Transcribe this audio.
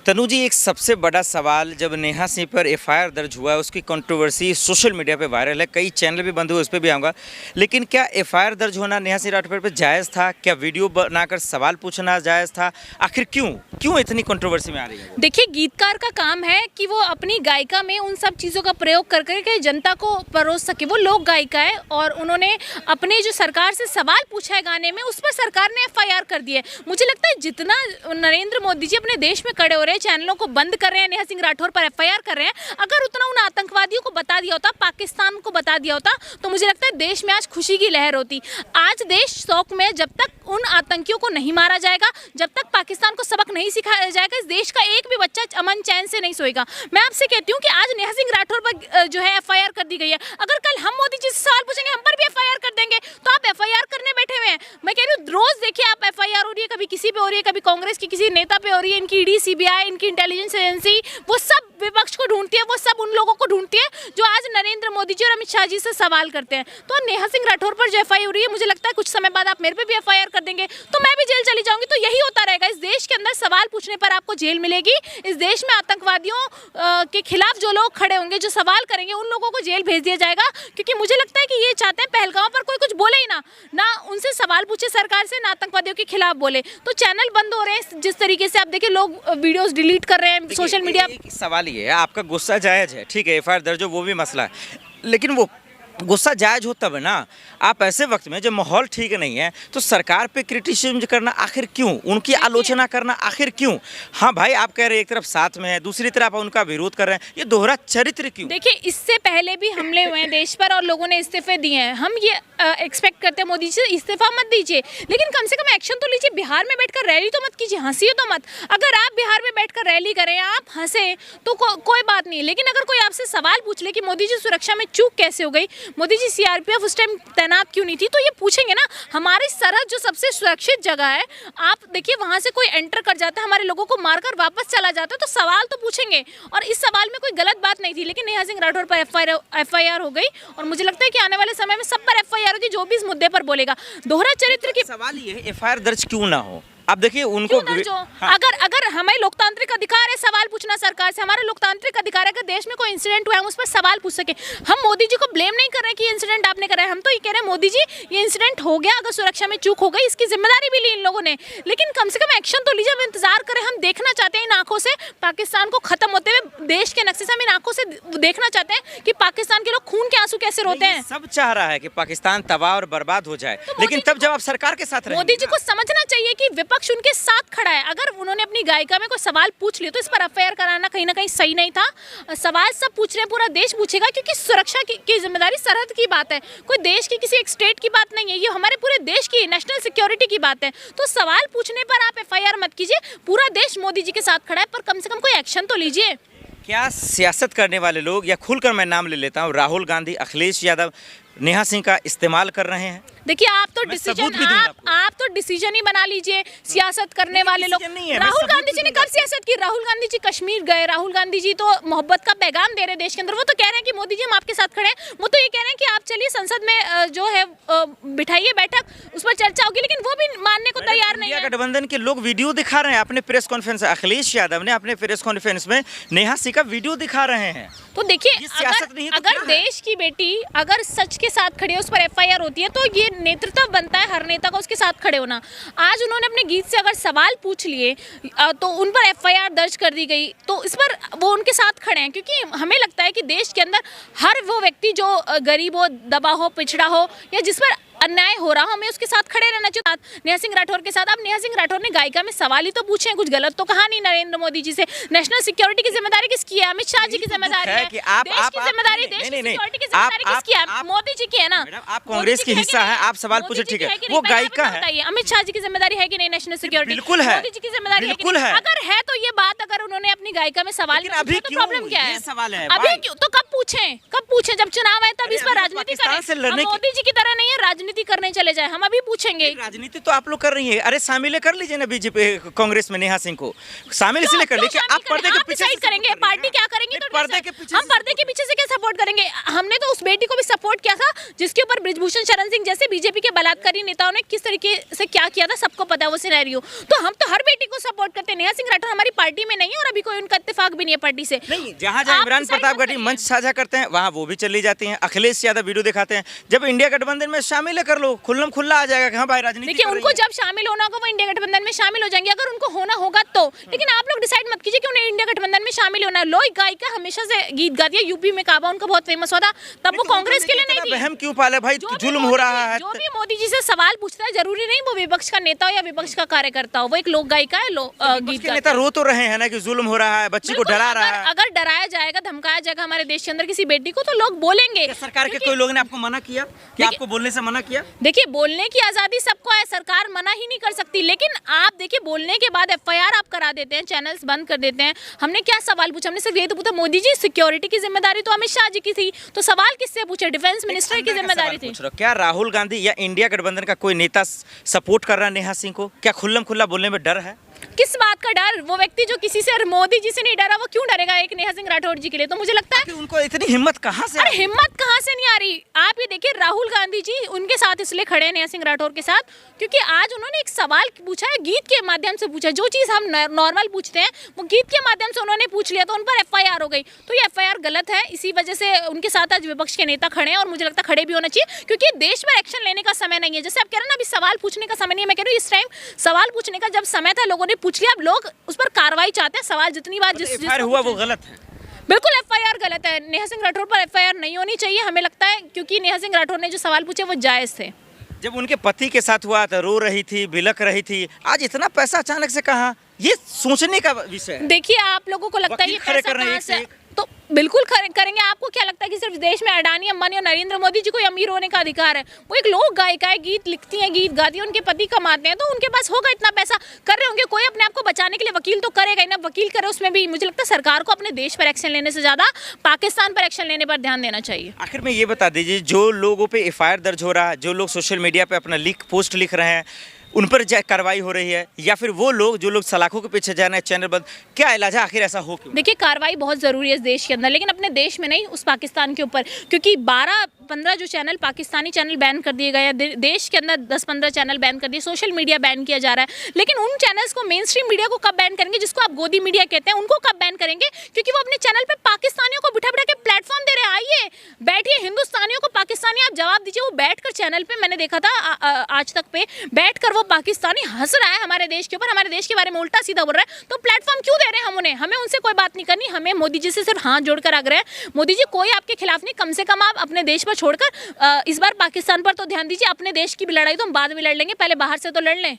तनु जी, एक सबसे बड़ा सवाल जब नेहा सिंह पर एफआईआर दर्ज हुआ है, उसकी कंट्रोवर्सी सोशल मीडिया पे वायरल है, कई चैनल भी बंद हुए, उस पर भी आऊँगा। लेकिन क्या एफआईआर दर्ज होना नेहा सिंह राठौर पर जायज़ था? क्या वीडियो बनाकर सवाल पूछना जायज़ था? आखिर क्यों इतनी कंट्रोवर्सी में आ रही है? देखिए, गीतकार का काम है कि वो अपनी गायिका में उन सब चीज़ों का प्रयोग कर करके जनता को परोस सके। वो लोक गायिका है और उन्होंने अपने जो सरकार से सवाल पूछा है गाने में, उस पर सरकार ने एफआईआर कर दी है। मुझे लगता है जितना नरेंद्र मोदी जी अपने देश में खड़े हो रहे हैं, चैनलों को बंद कर रहे हैं, नेहा सिंह राठौर पर एफआईआर कर रहे हैं, अगर उतना उन आतंकवादियों को बता दिया होता, पाकिस्तान को बता दिया होता, तो मुझे लगता है देश में आज खुशी की लहर होती। आज देश शौक में, जब तक उन आतंकियों को नहीं मारा जाएगा, जब तक पाकिस्तान को सबक नहीं सिखाया जाएगा, इस देश का एक भी बच्चा अमन चैन से नहीं सोएगा। मैं आपसे कहती हूँ कि आज नेहा सिंह राठौर पर जो है एफआईआर कर दी गई है। अगर कल हम मोदी जी से सवाल पूछेंगे, हम पर भी एफआईआर कर देंगे, तो आप एफआईआर करने बैठे हुए हैं। मैं कह रही हूँ, रोज देखिए आप एफआईआर हो रही है, कभी किसी पे हो रही है, कभी कांग्रेस की किसी नेता पे हो रही है, इनकी ईडी, सीबीआई, इनकी इंटेलिजेंस एजेंसी, वो सब विपक्ष को ढूंढती है, वो सब उन लोगों को ढूंढती है जो आज नरेंद्र मोदी जी और अमित शाह जी से सवाल करते हैं। तो नेहा सिंह राठौर पर जो एफआईआर हो रही है, मुझे लगता है कुछ समय बाद आप मेरे पे भी एफआईआर कर देंगे, तो मैं भी जेल चली जाऊंगी। तो यही होता रहेगा। इस देश के अंदर सवाल पूछने पर आपको जेल मिलेगी। इस देश में आतंकवादियों के खिलाफ जो लोग खड़े होंगे, जो सवाल करेंगे, उन लोगों को जेल भेज दिया जाएगा। क्योंकि मुझे लगता है कि ये चाहते हैं पहलगांव पर कोई कुछ बोले ही ना उनसे सवाल पूछे सरकार से, ना आतंकवादियों के खिलाफ बोले। तो चैनल बंद हो रहे हैं। जिस तरीके से आप देखिए, लोग वीडियोस डिलीट कर रहे हैं सोशल मीडिया। सवाल ये है, आपका गुस्सा जायज़ है, ठीक है, एफआईआर दर्ज हो, वो भी मसला है, लेकिन वो गुस्सा जायज हो तब ना। आप ऐसे वक्त में जब माहौल ठीक नहीं है, तो सरकार पे क्रिटिसिज्म करना आखिर क्यों? उनकी आलोचना करना आखिर क्यों? हाँ भाई, आप कह रहे हैं एक तरफ साथ में है, दूसरी तरफ आप उनका विरोध कर रहे हैं, ये दोहरा चरित्र क्यों? देखिए, इससे पहले भी हमले हुए हैं देश पर और लोगों ने इस्तीफे दिए हैं। हम ये एक्सपेक्ट करते हैं मोदी जी से इस्तीफा मत दीजिए, लेकिन कम से कम एक्शन तो लीजिए। बिहार में बैठकर रैली तो मत कीजिए, हंसिए तो मत। अगर आप बिहार में बैठकर रैली करें, आप हंसे, तो कोई बात नहीं। लेकिन अगर कोई आपसे सवाल पूछ ले कि मोदी जी सुरक्षा में चूक कैसे हो गई, मोदी जी सीआरपीएफ उस टाइम तैनात क्यों नहीं थी, तो ये पूछेंगे ना। हमारी सरहद जो सबसे सुरक्षित जगह है, आप देखिए, वहां से कोई एंटर कर जाता है, हमारे लोगों को मारकर वापस चला जाता है, तो सवाल तो पूछेंगे। और इस सवाल में कोई गलत बात नहीं थी। लेकिन नेहा सिंह राठौर पर एफआईआर हो गई और मुझे लगता है कि आने वाले समय में सब पर एफआईआर होगी जो भी इस मुद्दे पर बोलेगा। दोहरा चरित्र की सवाल ये है, एफआईआर दर्ज क्यों ना हो? आप देखिए उनको हाँ। अगर हमें लोकतांत्रिक अधिकार है सवाल पूछना सरकार से, हमारा लोकतांत्रिक अधिकार है कि देश में कोई इंसिडेंट हुआ है हम उस पर सवाल पूछ सके। हम मोदी जी को ब्लेम नहीं कर रहे हैं कि इंसिडेंट आपने करा है, हम तो ये कह रहे हैं मोदी जी, ये इंसिडेंट हो गया, अगर सुरक्षा में चूक हो गई, इसकी जिम्मेदारी भी ली इन लोगों ने, लेकिन कम से कम एक्शन तो लीजिए। हम इंतजार करें, हम देखना चाहते हैं इन आंखों से पाकिस्तान को खत्म होते हुए, देश के नक्शे से हम इन आंखों से देखना चाहते हैं कि पाकिस्तान के लोग खून के आंसू कैसे रोते हैं। सब चाह रहा है कि पाकिस्तान तबाह और बर्बाद हो जाए, लेकिन तब जब आप सरकार के साथ मोदी जी को समझना चाहिए कि विपक्ष उनके साथ खड़ा है। अगर उन्होंने अपनी गायिका में कोई सवाल पूछ लिया, तो इस पर एफआईआर कराना कहीं ना कहीं सही नहीं था। सवाल सब पूछ रहे हैं, पूरा देश पूछेगा, क्योंकि सुरक्षा की जिम्मेदारी सरहद की बात है, कोई देश की किसी एक स्टेट की बात नहीं है, ये हमारे पूरे देश की नेशनल सिक्योरिटी की बात है। तो सवाल पूछने पर आप एफआईआर मत कीजिए। पूरा देश मोदी जी के साथ खड़ा है, पर कम से कम कोई एक्शन तो लीजिए। क्या सियासत करने वाले लोग, या खुलकर मैं नाम ले लेता हूँ, राहुल गांधी, अखिलेश यादव नेहा सिंह का इस्तेमाल कर रहे हैं? देखिए, आप तो डिसीजन ही बना लीजिए। सियासत करने वाले लोग, राहुल गांधी जी ने कब सियासत की? राहुल गांधी जी कश्मीर गए, राहुल गांधी जी तो मोहब्बत का पैगाम दे रहे हैं देश के अंदर। वो तो कह रहे हैं कि मोदी जी हम आपके साथ खड़े हैं। वो तो ये कह रहे हैं कि आप चलिए संसद में जो है बिठाइए बैठक, उस पर चर्चा होगी, लेकिन वो भी मानने को तैयार नहीं है। गठबंधन के लोग वीडियो दिखा रहे हैं अपने प्रेस कॉन्फ्रेंस, अखिलेश यादव ने अपने प्रेस कॉन्फ्रेंस में नेहा सिंह का वीडियो दिखा रहे हैं। तो देखिए, अगर देश की बेटी अगर सच के साथ खड़ी है, उस पर एफआईआर होती है, तो ये नेतृत्व बनता है हर नेता का उसके साथ खड़े होना। आज उन्होंने अपने गीत से अगर सवाल पूछ लिए, तो उन पर एफआईआर दर्ज कर दी गई, तो इस पर वो उनके साथ खड़े हैं। क्योंकि हमें लगता है कि देश के अंदर हर वो व्यक्ति जो गरीब हो, दबा हो, पिछड़ा हो, या जिस पर अन्याय हो रहा, हमें उसके साथ खड़े रहना चाहिए। नेहा सिंह राठौर के साथ, अब नेहा सिंह राठौर ने गायिका में सवाल ही तो पूछे हैं, कुछ गलत तो कहा नहीं नरेंद्र मोदी जी से। नेशनल सिक्योरिटी की जिम्मेदारी किसकी है? अमित शाह जी की जिम्मेदारी है। देश की जिम्मेदारी, देश की सिक्योरिटी की जिम्मेदारी किसकी है? मोदी जी की है ना। आप कांग्रेस की हिस्सा है, आप सवाल पूछे, ठीक है, वो गायिका है। अमित शाह जी की जिम्मेदारी है कि नहीं नेशनल सिक्योरिटी? बिल्कुल है। मोदी जी की जिम्मेदारी है। अगर है तो ये बात, अगर उन्होंने अपनी गायिका में सवाल, अभी प्रॉब्लम क्या है? सवाल है अभी क्यों? तो कब कब पूछें जब चुनाव आए तब अरे इस पर अभी तो राजनीति पाकिस्तान से करें। लड़ने हम की- मोदी जी की तरह नहीं है राजनीति करने चले जाए, हम अभी पूछेंगे। राजनीति तो आप लोग कर रही है, अरे शामिल कर लीजिए ना बीजेपी कांग्रेस में नेहा सिंह को शामिल इसलिए कर लीजिए। आप पर्दे के पीछे डिसाइड करेंगे पार्टी क्या करेंगे, तो पर्दे के पीछे हम पर्दे के पीछे से क्या सपोर्ट करेंगे। हमने तो उस बेटी को भी सपोर्ट किया था जिसके ऊपर ब्रिजभूषण शरण सिंह जैसे बीजेपी के बलात्कारी नेताओं ने किस तरीके से क्या किया था, सबको पता है वो सिनेरियो। तो हम तो हर बेटी को सपोर्ट करते हैं। नेहा सिंह राठौर हमारी पार्टी में नहीं है और अभी कोई उनका इत्तेफाक भी नहीं है पार्टी से। नहीं, जहाँ जहाँ आप इमरान decide प्रताप मत गढ़ी करिए। मंच साझा करते हैं वहाँ वो भी चली जाती हैं। अखिलेश यादव वीडियो दिखाते हैं, जब इंडिया गठबंधन में शामिल है कर लो, खुल्लम खुल्ला आ जाएगा कि हाँ भाई राजनीति देखिए कर उनको रही है। जब शामिल होना होगा वो इंडिया गठबंधन में शामिल हो जाएंगे, अगर उनको होना होगा तो। लेकिन आप लोग डिसाइड मत कीजिए कि उन्हें इंडिया गठबंधन में शामिल होना है। लोई गायिका हमेशा से गीत गाती है, यूपी में काबा उनका बहुत फेमस हुआ था, तब वो कांग्रेस के लिए नहीं थी। वहम क्यों पाले भाई, जो भी जुल्म मोदी हो रहा जी- है। जो भी मोदी जी से सवाल पूछता है जरूरी नहीं वो विपक्ष का नेता हो या विपक्ष का कार्यकर्ता हो, वो एक लोक गायिका है, गीत के गाती नेता है। रो तो रहे हैं ना कि जुल्म हो रहा है, बच्ची को बिल्कुल, डरा रहा अगर है। अगर डराया जाएगा धमकाया जाएगा हमारे देश के अंदर किसी बेटी को तो लोग बोलेंगे। सरकार के क्योंकि- कोई लोग ने आपको मना किया कि देखिए- आपको बोलने से मना किया? देखिए बोलने की आजादी सबको है, सरकार मना ही नहीं कर सकती। लेकिन आप देखिए बोलने के बाद एफआईआर आप करा देते हैं, चैनल्स बंद कर देते हैं। हमने क्या सवाल पूछा, हमने सिर्फ ये तो पूछा मोदी जी सिक्योरिटी की जिम्मेदारी तो अमित शाह जी की थी, तो सवाल किससे पूछे, डिफेंस मिनिस्टर की जिम्मेदारी थी। क्या राहुल गांधी या इंडिया गठबंधन का कोई नेता सपोर्ट कर रहा है नेहा सिंह को? क्या खुल्लम खुल्ला बोलने में डर है? किस बात का डर? वो व्यक्ति जो किसी से मोदी जी से नहीं डरा वो क्यों डरेगा एक नेहा सिंह राठौर जी के लिए? तो मुझे लगता है कि उनको इतनी हिम्मत कहाँ से अरे आई? हिम्मत कहाँ से नहीं आ रही। आप ये देखिए राहुल गांधी जी उनके साथ इसलिए खड़े हैं नेहा सिंह राठौर के साथ क्योंकि आज उन्होंने एक सवाल पूछा है, गीत के माध्यम से पूछा। जो चीज़ हम नॉर्मल पूछते हैं वो गीत के माध्यम से उन्होंने पूछ लिया, तो उन पर एफआईआर हो गई। तो ये एफआईआर गलत है, इसी वजह से उनके साथ आज विपक्ष के नेता खड़े हैं और मुझे लगता है खड़े भी होना चाहिए क्योंकि देश में एक्शन लेने का समय नहीं है। जैसे आप कह रहे हैं ना अभी सवाल पूछने का समय नहीं है, मैं कह रही हूँ इस टाइम सवाल पूछने का जब समय था लोगों ने पूछ लिया, अब लोग उस पर कार्रवाई चाहते हैं। सवाल जितनी बार जिस एफआईआर हुआ वो गलत है। बिल्कुल एफआईआर गलत है। नेहा सिंह राठौर पर एफआईआर नहीं होनी चाहिए हमें लगता है, क्योंकि नेहा सिंह राठौर ने जो सवाल पूछे वो जायज़ थे। जब उनके पति के साथ हुआ तो रो रही थी, बिलक रही थी, आज इतना पैसा अचानक से कहाँ? ये सोचने का विषय है। देखिए आप लोगों को लगता है ये वकील खड़े पैसा कर रहे हैं कहाँ एक से से, एक। तो बिल्कुल करेंगे। आपको क्या लगता है कि सिर्फ देश में अडानी अंबानी और नरेंद्र मोदी जी को ही अमीर होने का अधिकार है? वो एक लोक गायिका है, गीत लिखती हैं, गीत गाती हैं, उनके पति कमाते हैं, तो उनके पास होगा इतना पैसा, कर रहे होंगे। कोई अपने आप को बचाने के लिए वकील तो करेगा ही ना, वकील करे उसमें भी मुझे लगता है सरकार को अपने देश पर एक्शन लेने से ज़्यादा पाकिस्तान पर एक्शन लेने पर ध्यान देना चाहिए। आखिर में ये बता दीजिए, जो लोगों पे एफआईआर दर्ज हो रहा है, जो लोग सोशल मीडिया पे अपना पोस्ट लिख रहे हैं, उन पर कार्रवाई हो रही है, या फिर वो लोग जो लोग सलाखों के पीछे जा रहे हैं, चैनल बंद, क्या इलाज है? आखिर ऐसा हो क्यों? देखिए कार्रवाई बहुत ज़रूरी है इस देश के अंदर, लेकिन अपने देश में नहीं, उस पाकिस्तान के ऊपर, क्योंकि 12-15 जो चैनल पाकिस्तानी चैनल बैन कर दिए गए हैं, देश के अंदर 10-15 चैनल बैन कर दिए, सोशल मीडिया बैन किया जा रहा है। लेकिन उन चैनल्स को, मेन स्ट्रीम मीडिया को कब बैन करेंगे, जिसको आप गोदी मीडिया कहते हैं, उनको कब बैन करेंगे? क्योंकि वो अपने चैनल पर पाकिस्तानियों को बिठा बिठा के प्लेटफॉर्म दे रहे हैं। आइए बैठिए, हिंदुस्तानियों को पाकिस्तानी आप जवाब दीजिए। वो बैठकर चैनल पे, मैंने देखा था आज तक पे बैठकर वो पाकिस्तानी हंस रहा है हमारे देश के ऊपर, हमारे देश के बारे में उल्टा सीधा बोल रहा है। तो प्लेटफॉर्म क्यों दे रहे हैं हम उन्हें? हमें उनसे कोई बात नहीं करनी, हमें मोदी जी से सिर्फ हाथ जोड़कर आग्रह है, मोदी जी कोई आपके खिलाफ नहीं, कम से कम आप अपने देश पर छोड़कर इस बार पाकिस्तान पर तो ध्यान दीजिए। अपने देश की भी लड़ाई तो हम बाद में लड़ लेंगे, पहले बाहर से तो लड़ लें।